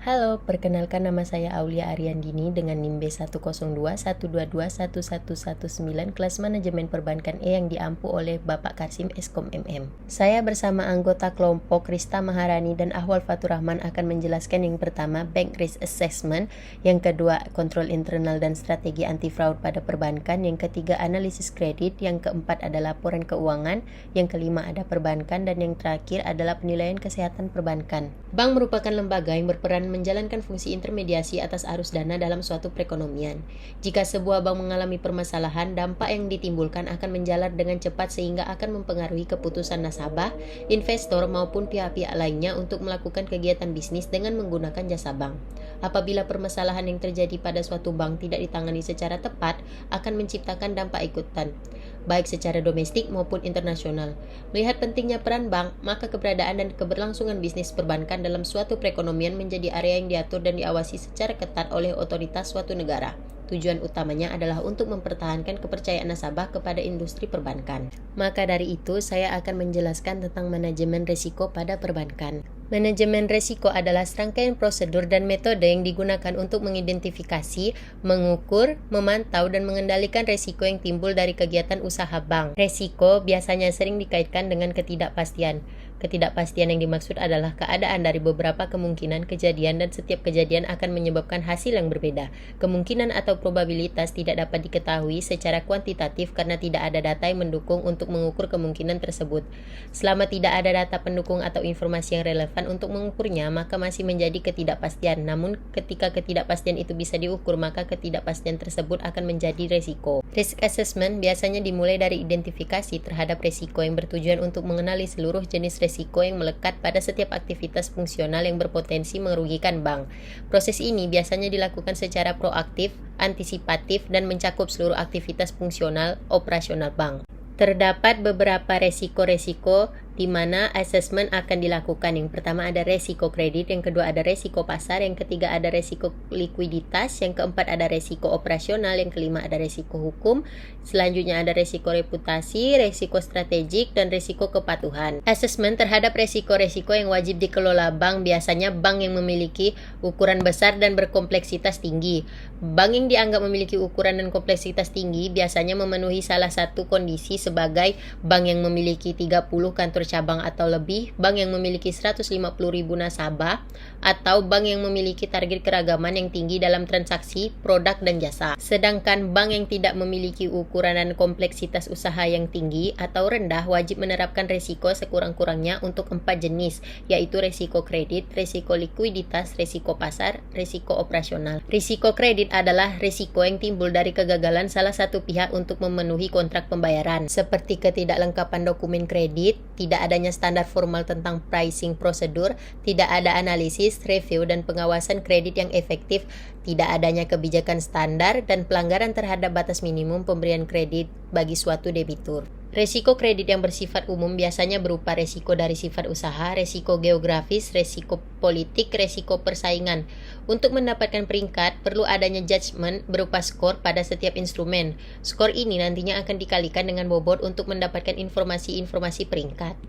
Halo, perkenalkan nama saya Aulia Ariandini dengan NIM B10212211119 kelas manajemen perbankan E yang diampu oleh Bapak Karsim Eskom MM. Saya bersama anggota kelompok Rista Maharani dan Ahwal Fatur Rahman akan menjelaskan yang pertama Bank Risk Assessment, yang kedua kontrol internal dan strategi anti fraud pada perbankan, yang ketiga analisis kredit, yang keempat ada laporan keuangan, yang kelima ada perbankan, dan yang terakhir adalah penilaian kesehatan perbankan. Bank merupakan lembaga yang berperan menjalankan fungsi intermediasi atas arus dana dalam suatu perekonomian. Jika sebuah bank mengalami permasalahan, dampak yang ditimbulkan akan menjalar dengan cepat sehingga akan mempengaruhi keputusan nasabah, investor maupun pihak-pihak lainnya untuk melakukan kegiatan bisnis dengan menggunakan jasa bank. Apabila permasalahan yang terjadi pada suatu bank tidak ditangani secara tepat, akan menciptakan dampak ikutan, baik secara domestik maupun internasional. Melihat pentingnya peran bank, maka keberadaan dan keberlangsungan bisnis perbankan dalam suatu perekonomian menjadi area yang diatur dan diawasi secara ketat oleh otoritas suatu negara. Tujuan utamanya adalah untuk mempertahankan kepercayaan nasabah kepada industri perbankan. Maka dari itu, saya akan menjelaskan tentang manajemen risiko pada perbankan. Manajemen risiko adalah serangkaian prosedur dan metode yang digunakan untuk mengidentifikasi, mengukur, memantau, dan mengendalikan risiko yang timbul dari kegiatan usaha bank. Risiko biasanya sering dikaitkan dengan ketidakpastian. Ketidakpastian yang dimaksud adalah keadaan dari beberapa kemungkinan kejadian dan setiap kejadian akan menyebabkan hasil yang berbeda. Kemungkinan atau probabilitas tidak dapat diketahui secara kuantitatif karena tidak ada data yang mendukung untuk mengukur kemungkinan tersebut. Selama tidak ada data pendukung atau informasi yang relevan untuk mengukurnya, maka masih menjadi ketidakpastian. Namun, ketika ketidakpastian itu bisa diukur, maka ketidakpastian tersebut akan menjadi risiko. Risk assessment biasanya dimulai dari identifikasi terhadap risiko yang bertujuan untuk mengenali seluruh jenis risiko yang melekat pada setiap aktivitas fungsional yang berpotensi merugikan bank. Proses ini biasanya dilakukan secara proaktif, antisipatif, dan mencakup seluruh aktivitas fungsional operasional bank. Terdapat beberapa resiko-resiko di mana asesmen akan dilakukan. Yang pertama ada resiko kredit, yang kedua ada resiko pasar, yang ketiga ada resiko likuiditas, yang keempat ada resiko operasional, yang kelima ada resiko hukum, selanjutnya ada resiko reputasi, resiko strategik, dan resiko kepatuhan. Asesmen terhadap resiko-resiko yang wajib dikelola bank biasanya bank yang memiliki ukuran besar dan berkompleksitas tinggi. Bank yang dianggap memiliki ukuran dan kompleksitas tinggi biasanya memenuhi salah satu kondisi sebagai bank yang memiliki 30 kantor cabang atau lebih, bank yang memiliki 150.000 nasabah, atau bank yang memiliki target keragaman yang tinggi dalam transaksi, produk, dan jasa. Sedangkan bank yang tidak memiliki ukuran dan kompleksitas usaha yang tinggi atau rendah wajib menerapkan risiko sekurang-kurangnya untuk 4 jenis, yaitu risiko kredit, risiko likuiditas, risiko pasar, risiko operasional. Risiko kredit adalah risiko yang timbul dari kegagalan salah satu pihak untuk memenuhi kontrak pembayaran, seperti ketidaklengkapan dokumen kredit, tidak adanya standar formal tentang pricing prosedur, tidak ada analisis, review, dan pengawasan kredit yang efektif, tidak adanya kebijakan standar, dan pelanggaran terhadap batas minimum pemberian kredit bagi suatu debitur. Resiko kredit yang bersifat umum biasanya berupa resiko dari sifat usaha, resiko geografis, resiko politik, resiko persaingan. Untuk mendapatkan peringkat, perlu adanya judgement berupa skor pada setiap instrumen. Skor ini nantinya akan dikalikan dengan bobot untuk mendapatkan informasi-informasi peringkat.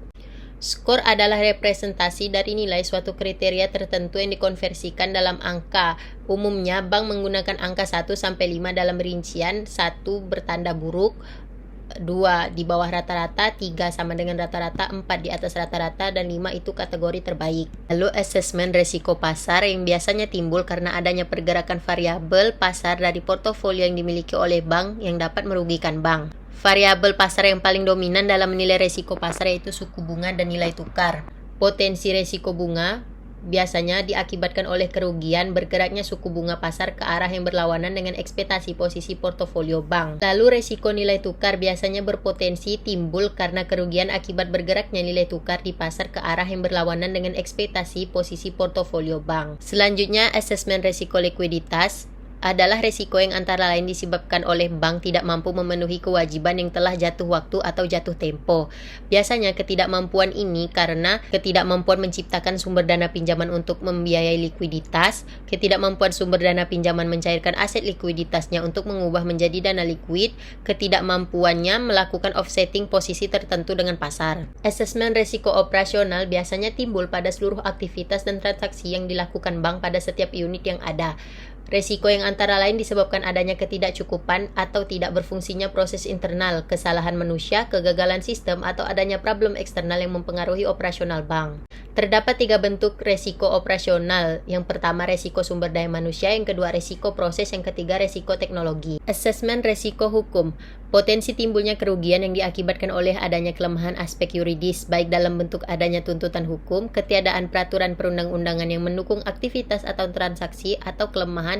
Skor adalah representasi dari nilai suatu kriteria tertentu yang dikonversikan dalam angka. Umumnya, bank menggunakan angka 1-5 dalam rincian, 1 bertanda buruk, 2 di bawah rata-rata, 3 sama dengan rata-rata, 4 di atas rata-rata, dan 5 itu kategori terbaik. Lalu asesmen resiko pasar yang biasanya timbul karena adanya pergerakan variabel pasar dari portofolio yang dimiliki oleh bank yang dapat merugikan bank. Variabel pasar yang paling dominan dalam menilai resiko pasar yaitu suku bunga dan nilai tukar. Potensi resiko bunga biasanya diakibatkan oleh kerugian bergeraknya suku bunga pasar ke arah yang berlawanan dengan ekspektasi posisi portofolio bank. Lalu resiko nilai tukar biasanya berpotensi timbul karena kerugian akibat bergeraknya nilai tukar di pasar ke arah yang berlawanan dengan ekspektasi posisi portofolio bank. Selanjutnya, asesmen resiko likuiditas adalah resiko yang antara lain disebabkan oleh bank tidak mampu memenuhi kewajiban yang telah jatuh waktu atau jatuh tempo. Biasanya ketidakmampuan ini karena ketidakmampuan menciptakan sumber dana pinjaman untuk membiayai likuiditas, ketidakmampuan sumber dana pinjaman mencairkan aset likuiditasnya untuk mengubah menjadi dana likuid, ketidakmampuannya melakukan offsetting posisi tertentu dengan pasar. Asesmen resiko operasional biasanya timbul pada seluruh aktivitas dan transaksi yang dilakukan bank pada setiap unit yang ada. Resiko yang antara lain disebabkan adanya ketidakcukupan atau tidak berfungsinya proses internal, kesalahan manusia, kegagalan sistem, atau adanya problem eksternal yang mempengaruhi operasional bank. Terdapat 3 bentuk resiko operasional. Yang pertama resiko sumber daya manusia, yang kedua resiko proses, yang ketiga resiko teknologi. Asesmen resiko hukum. Potensi timbulnya kerugian yang diakibatkan oleh adanya kelemahan aspek yuridis, baik dalam bentuk adanya tuntutan hukum, ketiadaan peraturan perundang-undangan yang mendukung aktivitas atau transaksi, atau kelemahan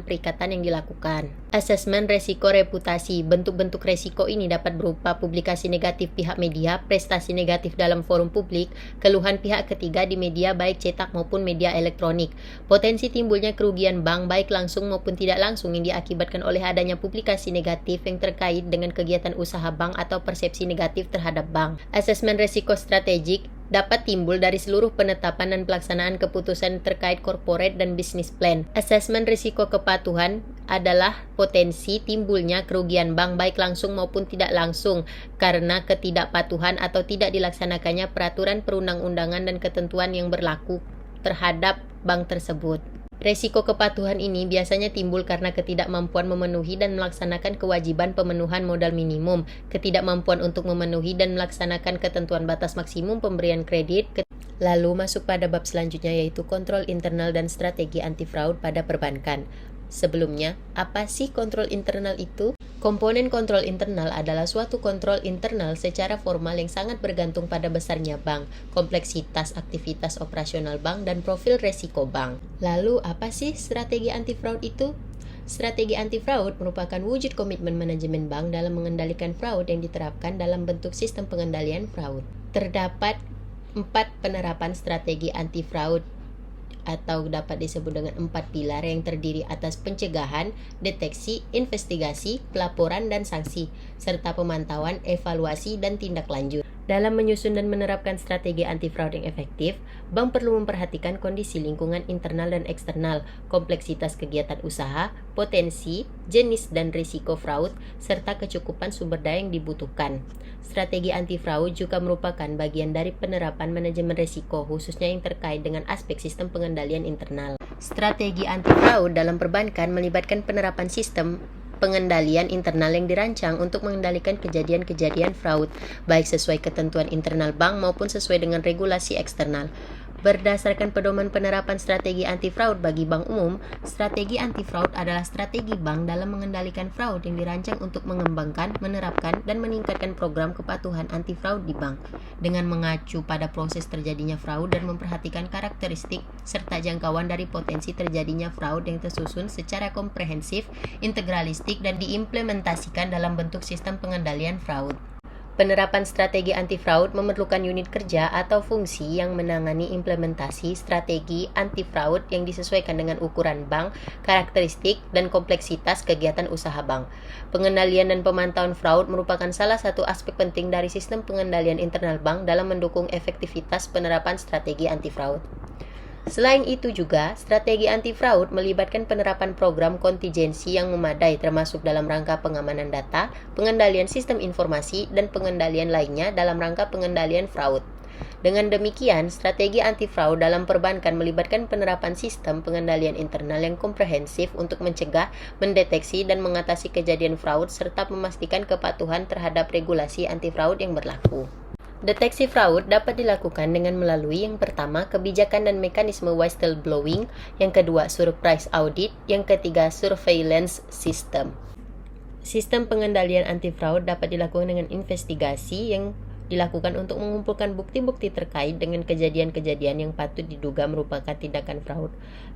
perikatan yang dilakukan. Asesmen resiko reputasi. Bentuk-bentuk resiko ini dapat berupa publikasi negatif pihak media, prestasi negatif dalam forum publik, keluhan pihak ketiga di media baik cetak maupun media elektronik. Potensi timbulnya kerugian bank baik langsung maupun tidak langsung yang diakibatkan oleh adanya publikasi negatif yang terkait dengan kegiatan usaha bank atau persepsi negatif terhadap bank. Asesmen resiko strategik dapat timbul dari seluruh penetapan dan pelaksanaan keputusan terkait corporate dan business plan. Asesmen risiko kepatuhan adalah potensi timbulnya kerugian bank baik langsung maupun tidak langsung karena ketidakpatuhan atau tidak dilaksanakannya peraturan perundang-undangan dan ketentuan yang berlaku terhadap bank tersebut. Resiko kepatuhan ini biasanya timbul karena ketidakmampuan memenuhi dan melaksanakan kewajiban pemenuhan modal minimum, ketidakmampuan untuk memenuhi dan melaksanakan ketentuan batas maksimum pemberian kredit. Lalu masuk pada bab selanjutnya yaitu kontrol internal dan strategi anti fraud pada perbankan. Sebelumnya, apa sih kontrol internal itu? Komponen kontrol internal adalah suatu kontrol internal secara formal yang sangat bergantung pada besarnya bank, kompleksitas aktivitas operasional bank, dan profil resiko bank. Lalu, apa sih strategi anti-fraud itu? Strategi anti-fraud merupakan wujud komitmen manajemen bank dalam mengendalikan fraud yang diterapkan dalam bentuk sistem pengendalian fraud. Terdapat 4 penerapan strategi anti-fraud atau dapat disebut dengan 4 pilar yang terdiri atas pencegahan, deteksi, investigasi, pelaporan, dan sanksi, serta pemantauan, evaluasi, dan tindak lanjut. Dalam menyusun dan menerapkan strategi anti-fraud yang efektif, bank perlu memperhatikan kondisi lingkungan internal dan eksternal, kompleksitas kegiatan usaha, potensi, jenis dan risiko fraud, serta kecukupan sumber daya yang dibutuhkan. Strategi anti-fraud juga merupakan bagian dari penerapan manajemen risiko, khususnya yang terkait dengan aspek sistem pengendalian internal. Strategi anti-fraud dalam perbankan melibatkan penerapan sistem pengendalian internal yang dirancang untuk mengendalikan kejadian-kejadian fraud, baik sesuai ketentuan internal bank maupun sesuai dengan regulasi eksternal. Berdasarkan pedoman penerapan strategi anti-fraud bagi bank umum, strategi anti-fraud adalah strategi bank dalam mengendalikan fraud yang dirancang untuk mengembangkan, menerapkan, dan meningkatkan program kepatuhan anti-fraud di bank, dengan mengacu pada proses terjadinya fraud dan memperhatikan karakteristik serta jangkauan dari potensi terjadinya fraud yang tersusun secara komprehensif, integralistik, dan diimplementasikan dalam bentuk sistem pengendalian fraud. Penerapan strategi anti-fraud memerlukan unit kerja atau fungsi yang menangani implementasi strategi anti-fraud yang disesuaikan dengan ukuran bank, karakteristik, dan kompleksitas kegiatan usaha bank. Pengendalian dan pemantauan fraud merupakan salah satu aspek penting dari sistem pengendalian internal bank dalam mendukung efektivitas penerapan strategi anti-fraud. Selain itu juga, strategi anti-fraud melibatkan penerapan program kontingensi yang memadai termasuk dalam rangka pengamanan data, pengendalian sistem informasi, dan pengendalian lainnya dalam rangka pengendalian fraud. Dengan demikian, strategi anti-fraud dalam perbankan melibatkan penerapan sistem pengendalian internal yang komprehensif untuk mencegah, mendeteksi, dan mengatasi kejadian fraud serta memastikan kepatuhan terhadap regulasi anti-fraud yang berlaku. Deteksi fraud dapat dilakukan dengan melalui yang pertama, kebijakan dan mekanisme whistleblowing, yang kedua, surprise audit, yang ketiga, surveillance system. Sistem pengendalian anti-fraud dapat dilakukan dengan investigasi yang dilakukan untuk mengumpulkan bukti-bukti terkait dengan kejadian-kejadian yang patut diduga merupakan tindakan fraud,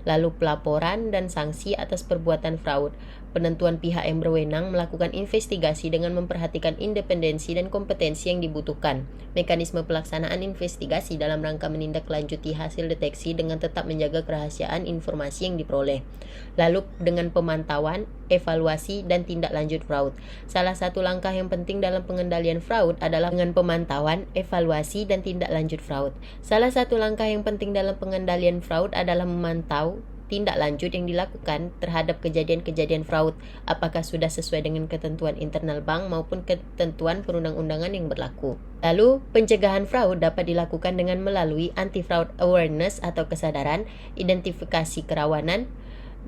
lalu pelaporan dan sanksi atas perbuatan fraud. Penentuan pihak yang berwenang melakukan investigasi dengan memperhatikan independensi dan kompetensi yang dibutuhkan. Mekanisme pelaksanaan investigasi dalam rangka menindaklanjuti hasil deteksi dengan tetap menjaga kerahasiaan informasi yang diperoleh. Lalu dengan pemantauan, evaluasi, dan tindak lanjut fraud. Salah satu langkah yang penting dalam pengendalian fraud adalah dengan pemantauan, evaluasi, dan tindak lanjut fraud. Salah satu langkah yang penting dalam pengendalian fraud adalah memantau tindak lanjut yang dilakukan terhadap kejadian-kejadian fraud, apakah sudah sesuai dengan ketentuan internal bank maupun ketentuan perundang-undangan yang berlaku. Lalu, pencegahan fraud dapat dilakukan dengan melalui anti-fraud awareness atau kesadaran, identifikasi kerawanan,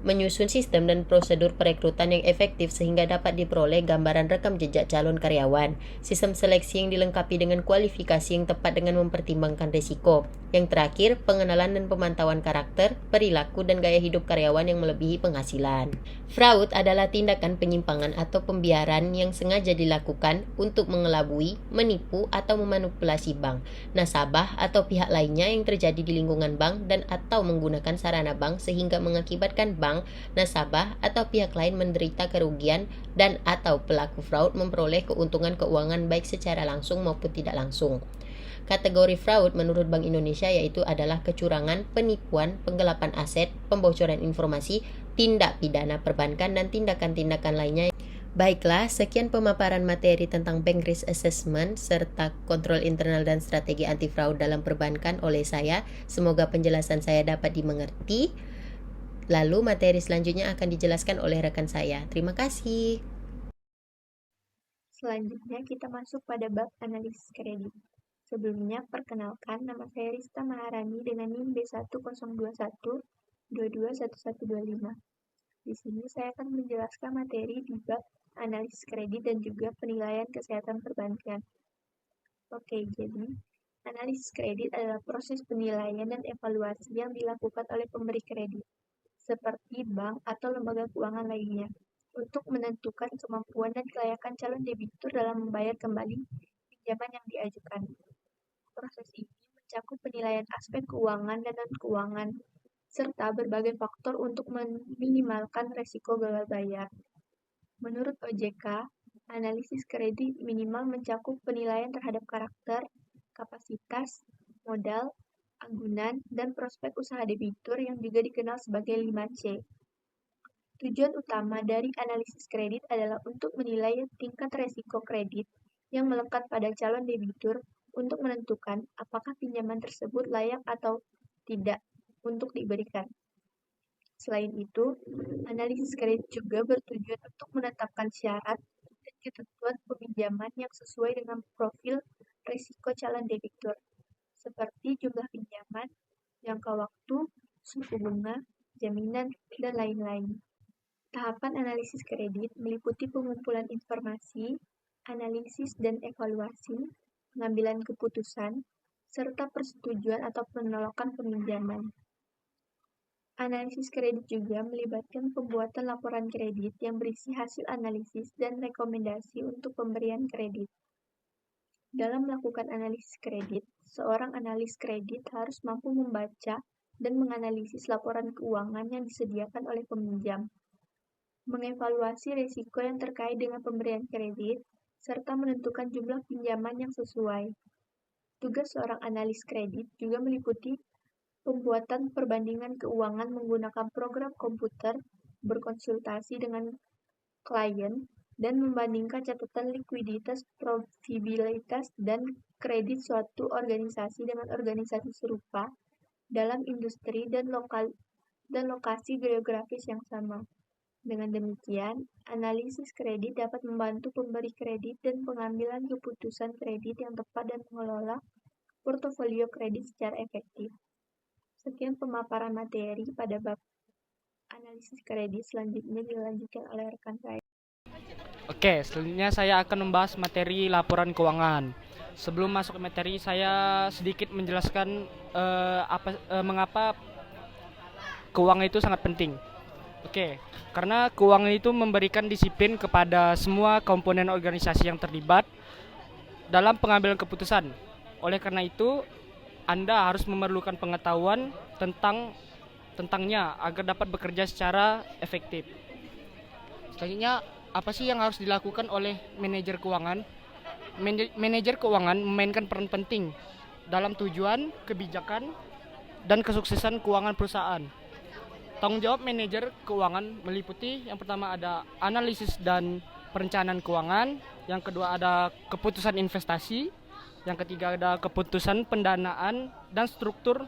menyusun sistem dan prosedur perekrutan yang efektif sehingga dapat diperoleh gambaran rekam jejak calon karyawan, sistem seleksi yang dilengkapi dengan kualifikasi yang tepat dengan mempertimbangkan risiko. Yang terakhir, pengenalan dan pemantauan karakter, perilaku, dan gaya hidup karyawan yang melebihi penghasilan. Fraud adalah tindakan penyimpangan atau pembiaran yang sengaja dilakukan untuk mengelabui, menipu, atau memanipulasi bank, nasabah, atau pihak lainnya yang terjadi di lingkungan bank dan atau menggunakan sarana bank sehingga mengakibatkan bank, nasabah, atau pihak lain menderita kerugian dan atau pelaku fraud memperoleh keuntungan keuangan baik secara langsung maupun tidak langsung. Kategori fraud menurut Bank Indonesia yaitu adalah kecurangan, penipuan, penggelapan aset, pembocoran informasi, tindak pidana perbankan, dan tindakan-tindakan lainnya. Baiklah, sekian pemaparan materi tentang Bank Risk Assessment serta kontrol internal dan strategi anti fraud dalam perbankan oleh saya. Semoga penjelasan saya dapat dimengerti. Lalu materi selanjutnya akan dijelaskan oleh rekan saya. Terima kasih. Selanjutnya kita masuk pada bab analisis kredit. Sebelumnya, perkenalkan, nama saya Rista Maharani dengan NIM B10121221125. Di sini saya akan menjelaskan materi di bab analisis kredit dan juga penilaian kesehatan perbankan. Oke, jadi analisis kredit adalah proses penilaian dan evaluasi yang dilakukan oleh pemberi kredit, seperti bank atau lembaga keuangan lainnya, untuk menentukan kemampuan dan kelayakan calon debitur dalam membayar kembali pinjaman yang diajukan. Proses ini mencakup penilaian aspek keuangan dan non-keuangan, serta berbagai faktor untuk meminimalkan resiko gagal bayar. Menurut OJK, analisis kredit minimal mencakup penilaian terhadap karakter, kapasitas, modal, agunan, dan prospek usaha debitur yang juga dikenal sebagai 5C. Tujuan utama dari analisis kredit adalah untuk menilai tingkat resiko kredit yang melekat pada calon debitur untuk menentukan apakah pinjaman tersebut layak atau tidak untuk diberikan. Selain itu, analisis kredit juga bertujuan untuk menetapkan syarat dan ketentuan peminjaman yang sesuai dengan profil risiko calon debitur, seperti jumlah pinjaman, jangka waktu, suku bunga, jaminan, dan lain-lain. Tahapan analisis kredit meliputi pengumpulan informasi, analisis dan evaluasi, pengambilan keputusan, serta persetujuan atau penolakan peminjaman. Analisis kredit juga melibatkan pembuatan laporan kredit yang berisi hasil analisis dan rekomendasi untuk pemberian kredit. Dalam melakukan analisis kredit, seorang analis kredit harus mampu membaca dan menganalisis laporan keuangan yang disediakan oleh peminjam, mengevaluasi risiko yang terkait dengan pemberian kredit, serta menentukan jumlah pinjaman yang sesuai. Tugas seorang analis kredit juga meliputi pembuatan perbandingan keuangan menggunakan program komputer, berkonsultasi dengan klien, dan membandingkan catatan likuiditas, profitabilitas, dan kredit suatu organisasi dengan organisasi serupa dalam industri dan lokasi geografis yang sama. Dengan demikian, analisis kredit dapat membantu pemberi kredit dan pengambilan keputusan kredit yang tepat dan mengelola portofolio kredit secara efektif. Sekian pemaparan materi pada bab analisis kredit. Selanjutnya dilanjutkan oleh rekan saya. Oke, selanjutnya saya akan membahas materi laporan keuangan. Sebelum masuk ke materi, saya sedikit menjelaskan mengapa keuangan itu sangat penting. Oke, karena keuangan itu memberikan disiplin kepada semua komponen organisasi yang terlibat dalam pengambilan keputusan. Oleh karena itu, Anda harus memerlukan pengetahuan tentangnya agar dapat bekerja secara efektif. Selanjutnya, apa sih yang harus dilakukan oleh manajer keuangan? Manajer keuangan memainkan peran penting dalam tujuan, kebijakan, dan kesuksesan keuangan perusahaan. Tanggung jawab manajer keuangan meliputi yang pertama ada analisis dan perencanaan keuangan, yang kedua ada keputusan investasi, yang ketiga ada keputusan pendanaan dan struktur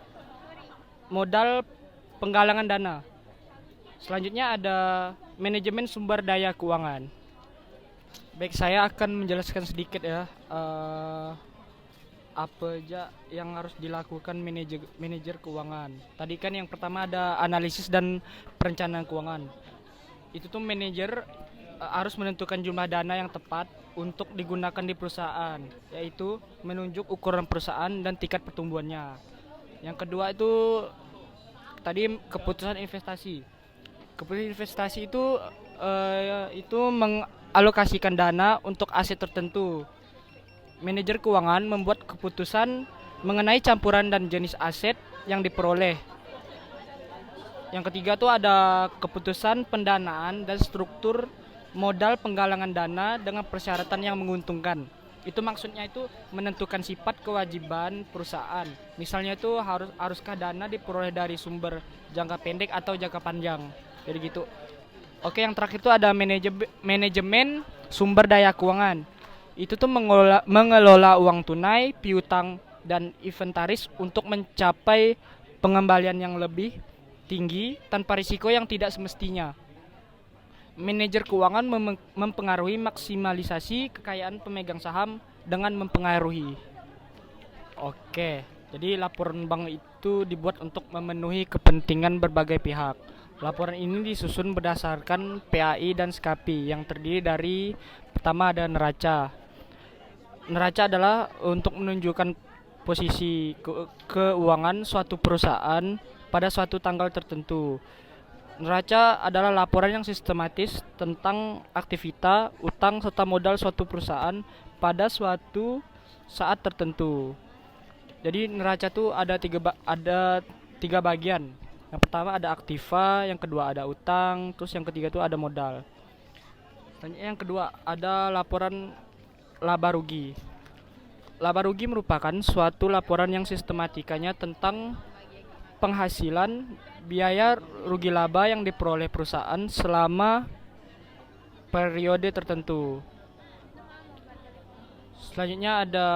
modal penggalangan dana. Selanjutnya ada manajemen sumber daya keuangan. Baik, saya akan menjelaskan sedikit ya apa aja yang harus dilakukan manajer keuangan. Tadi kan yang pertama ada analisis dan perencanaan keuangan. Itu tuh manajer harus menentukan jumlah dana yang tepat untuk digunakan di perusahaan, yaitu menunjuk ukuran perusahaan dan tingkat pertumbuhannya. Yang kedua tadi keputusan investasi. Keputusan investasi itu mengalokasikan dana untuk aset tertentu. Manajer keuangan membuat keputusan mengenai campuran dan jenis aset yang diperoleh. Yang ketiga ada keputusan pendanaan dan struktur modal penggalangan dana dengan persyaratan yang menguntungkan. Itu maksudnya menentukan sifat kewajiban perusahaan. Misalnya haruskah dana diperoleh dari sumber jangka pendek atau jangka panjang. Jadi gitu. Oke, yang terakhir ada manajemen sumber daya keuangan. Itu mengelola uang tunai, piutang, dan inventaris untuk mencapai pengembalian yang lebih tinggi tanpa risiko yang tidak semestinya. Manajer keuangan mempengaruhi maksimalisasi kekayaan pemegang saham dengan mempengaruhi. Oke, jadi laporan bank itu dibuat untuk memenuhi kepentingan berbagai pihak. Laporan ini disusun berdasarkan PAI dan SKAPI yang terdiri dari pertama ada neraca. Neraca adalah untuk menunjukkan posisi keuangan suatu perusahaan pada suatu tanggal tertentu. Neraca adalah laporan yang sistematis tentang aktivitas, utang, serta modal suatu perusahaan pada suatu saat tertentu. Jadi neraca itu ada tiga bagian. Yang pertama ada aktiva, yang kedua ada utang, terus yang ketiga ada modal. Yang kedua ada laporan laba rugi. Laba rugi merupakan suatu laporan yang sistematikanya tentang penghasilan, biaya, rugi laba yang diperoleh perusahaan selama periode tertentu. Selanjutnya ada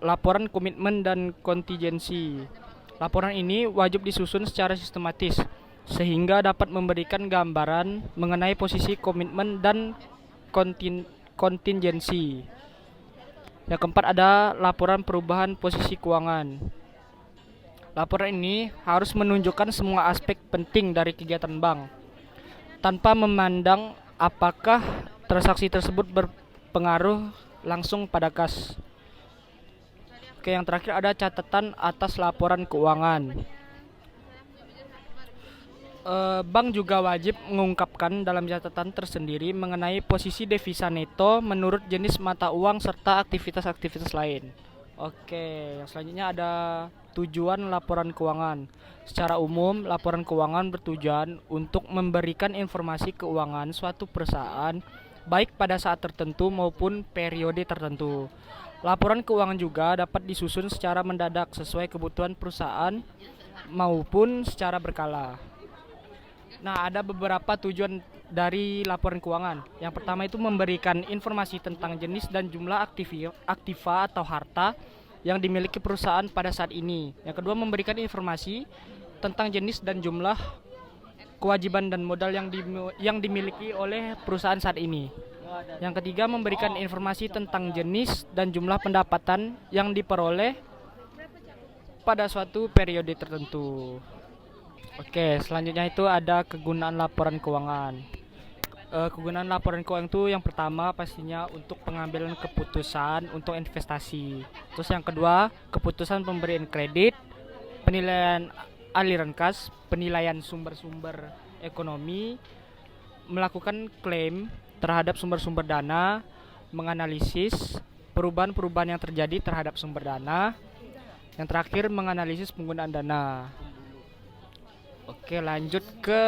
laporan komitmen dan kontingensi. Laporan ini wajib disusun secara sistematis sehingga dapat memberikan gambaran mengenai posisi komitmen dan kontingensi. Yang keempat ada laporan perubahan posisi keuangan. Laporan ini harus menunjukkan semua aspek penting dari kegiatan bank tanpa memandang apakah transaksi tersebut berpengaruh langsung pada kas. Oke, yang terakhir ada catatan atas laporan keuangan. Bank juga wajib mengungkapkan dalam catatan tersendiri mengenai posisi devisa neto menurut jenis mata uang serta aktivitas-aktivitas lain. Oke, yang selanjutnya ada tujuan laporan keuangan. Secara umum, laporan keuangan bertujuan untuk memberikan informasi keuangan suatu perusahaan baik pada saat tertentu maupun periode tertentu. Laporan keuangan juga dapat disusun secara mendadak sesuai kebutuhan perusahaan maupun secara berkala. Nah, ada beberapa tujuan dari laporan keuangan. Yang pertama memberikan informasi tentang jenis dan jumlah aktiva atau harta yang dimiliki perusahaan pada saat ini. Yang kedua memberikan informasi tentang jenis dan jumlah kewajiban dan modal yang dimiliki oleh perusahaan saat ini. Yang ketiga memberikan informasi tentang jenis dan jumlah pendapatan yang diperoleh pada suatu periode tertentu. Oke, selanjutnya ada kegunaan laporan keuangan. Kegunaan laporan keuangan itu yang pertama pastinya untuk pengambilan keputusan untuk investasi. Terus yang kedua, keputusan pemberian kredit, penilaian aliran kas, penilaian sumber-sumber ekonomi, melakukan klaim terhadap sumber-sumber dana, menganalisis perubahan-perubahan yang terjadi terhadap sumber dana. Yang terakhir menganalisis penggunaan dana. Oke, lanjut ke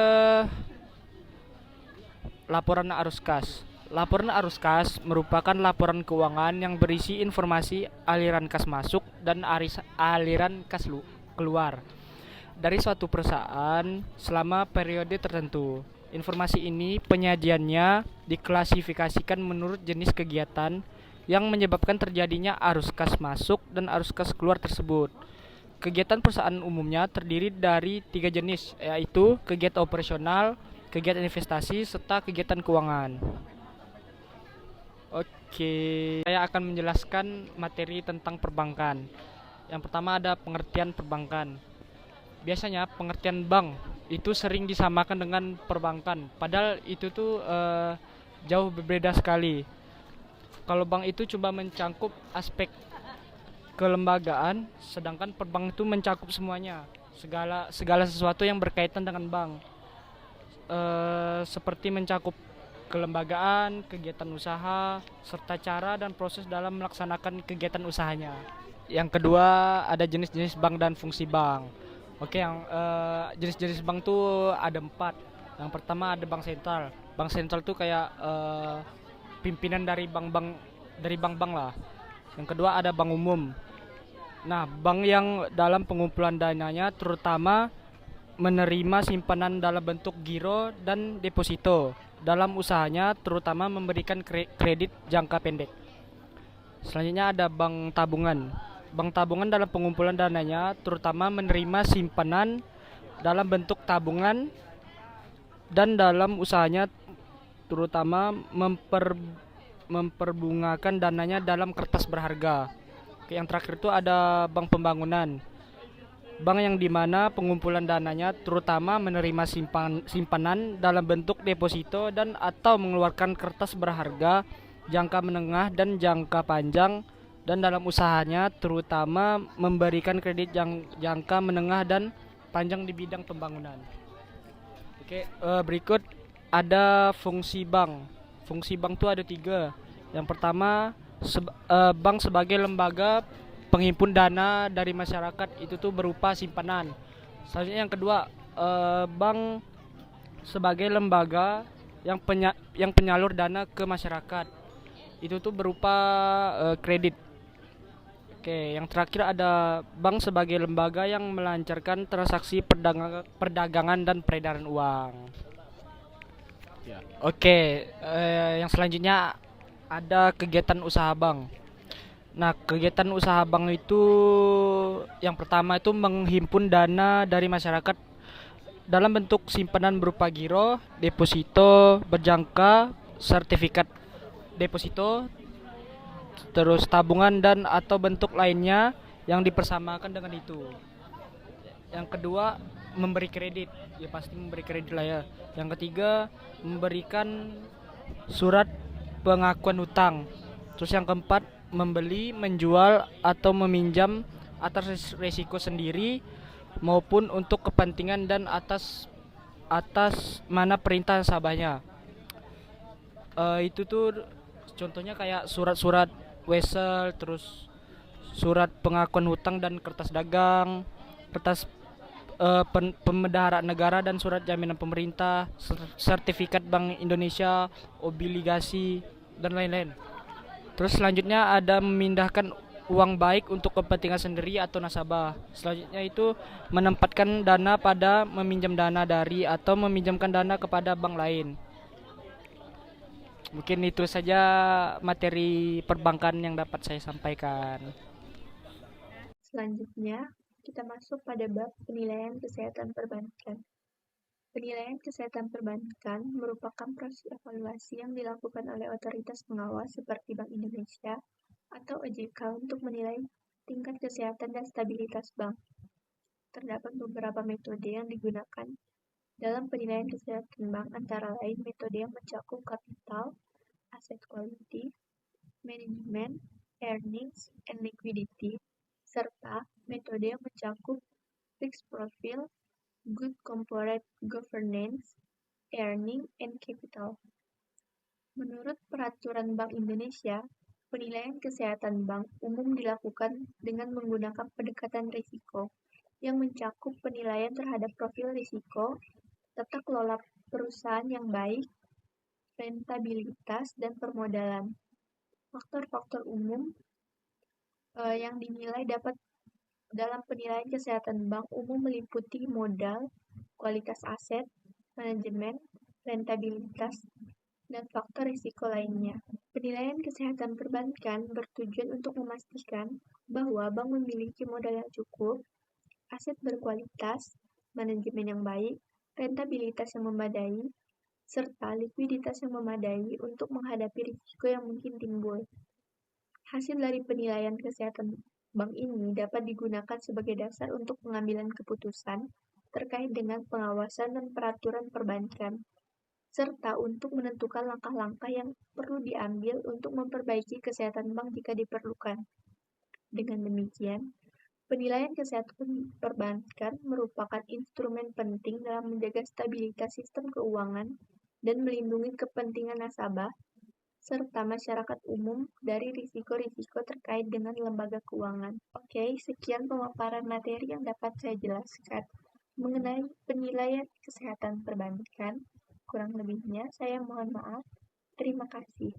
laporan arus kas. Laporan arus kas merupakan laporan keuangan yang berisi informasi aliran kas masuk dan aliran kas keluar dari suatu perusahaan selama periode tertentu. Informasi ini penyajiannya diklasifikasikan menurut jenis kegiatan yang menyebabkan terjadinya arus kas masuk dan arus kas keluar tersebut. Kegiatan perusahaan umumnya terdiri dari 3 jenis, yaitu kegiatan operasional, kegiatan investasi, serta kegiatan keuangan. Oke, saya akan menjelaskan materi tentang perbankan. Yang pertama ada pengertian perbankan. Biasanya pengertian bank itu sering disamakan dengan perbankan, padahal itu tuh jauh berbeda sekali. Kalau bank itu coba mencangkup aspek kelembagaan, sedangkan perbank itu mencakup semuanya, segala sesuatu yang berkaitan dengan bank, seperti mencakup kelembagaan, kegiatan usaha, serta cara dan proses dalam melaksanakan kegiatan usahanya. Yang kedua ada jenis-jenis bank dan fungsi bank. Oke, yang jenis-jenis bank tuh ada 4. Yang pertama ada bank sentral. Bank sentral tuh kayak pimpinan dari bank-bank lah. Yang kedua ada bank umum. Nah, bank yang dalam pengumpulan dananya terutama menerima simpanan dalam bentuk giro dan deposito. Dalam usahanya terutama memberikan kredit jangka pendek. Selanjutnya ada bank tabungan. Bank tabungan dalam pengumpulan dananya terutama menerima simpanan dalam bentuk tabungan dan dalam usahanya terutama memperbungakan dananya dalam kertas berharga. Yang terakhir itu ada bank pembangunan. Bank yang dimana pengumpulan dananya terutama menerima simpanan dalam bentuk deposito dan atau mengeluarkan kertas berharga jangka menengah dan jangka panjang, dan dalam usahanya terutama memberikan kredit jangka menengah dan panjang di bidang pembangunan. Oke, berikut ada fungsi bank. Fungsi bank itu ada 3. Yang pertama, bank sebagai lembaga penghimpun dana dari masyarakat, itu tuh berupa simpanan. Selanjutnya yang kedua, bank sebagai lembaga yang penyalur dana ke masyarakat, itu tuh berupa kredit. Oke, yang terakhir ada bank sebagai lembaga yang melancarkan transaksi perdagangan dan peredaran uang. Oke, yang selanjutnya ada kegiatan usaha bank. Nah, kegiatan usaha bank itu yang pertama itu menghimpun dana dari masyarakat dalam bentuk simpanan berupa giro, deposito, berjangka, sertifikat deposito, terus tabungan dan atau bentuk lainnya yang dipersamakan dengan itu. Yang kedua, memberi kredit. Ya pasti memberi kredit lah ya. Yang ketiga, memberikan surat pengakuan hutang. Terus yang keempat, membeli, menjual atau meminjam atas resiko sendiri maupun untuk kepentingan dan atas mana perintah nasabahnya. Itu tuh contohnya kayak surat-surat wesel, terus surat pengakuan hutang dan kertas dagang, kertas pemeliharaan negara dan surat jaminan pemerintah, sertifikat Bank Indonesia, obligasi dan lain-lain. Terus selanjutnya ada memindahkan uang baik untuk kepentingan sendiri atau nasabah. Selanjutnya itu menempatkan dana pada meminjam dana dari atau meminjamkan dana kepada bank lain. Mungkin itu saja materi perbankan yang dapat saya sampaikan. Selanjutnya, kita masuk pada bab penilaian kesehatan perbankan. Penilaian kesehatan perbankan merupakan proses evaluasi yang dilakukan oleh otoritas pengawas seperti Bank Indonesia atau OJK untuk menilai tingkat kesehatan dan stabilitas bank. Terdapat beberapa metode yang digunakan dalam penilaian kesehatan bank, antara lain metode yang mencakup kapital, asset quality, manajemen, earnings, and liquidity, serta metode yang mencakup risk profile, good corporate governance, earning, and capital. Menurut Peraturan Bank Indonesia, penilaian kesehatan bank umum dilakukan dengan menggunakan pendekatan risiko, yang mencakup penilaian terhadap profil risiko, tata kelola perusahaan yang baik, rentabilitas, dan permodalan. Faktor-faktor umum yang dinilai dapat dalam penilaian kesehatan bank umum meliputi modal, kualitas aset, manajemen, rentabilitas, dan faktor risiko lainnya. Penilaian kesehatan perbankan bertujuan untuk memastikan bahwa bank memiliki modal yang cukup, aset berkualitas, manajemen yang baik, rentabilitas yang memadai, serta likuiditas yang memadai untuk menghadapi risiko yang mungkin timbul. Hasil dari penilaian kesehatan bank ini dapat digunakan sebagai dasar untuk pengambilan keputusan terkait dengan pengawasan dan peraturan perbankan, serta untuk menentukan langkah-langkah yang perlu diambil untuk memperbaiki kesehatan bank jika diperlukan. Dengan demikian, penilaian kesehatan perbankan merupakan instrumen penting dalam menjaga stabilitas sistem keuangan dan melindungi kepentingan nasabah serta masyarakat umum dari risiko-risiko terkait dengan lembaga keuangan. Oke, sekian pemaparan materi yang dapat saya jelaskan mengenai penilaian kesehatan perbankan. Kurang lebihnya, saya mohon maaf. Terima kasih.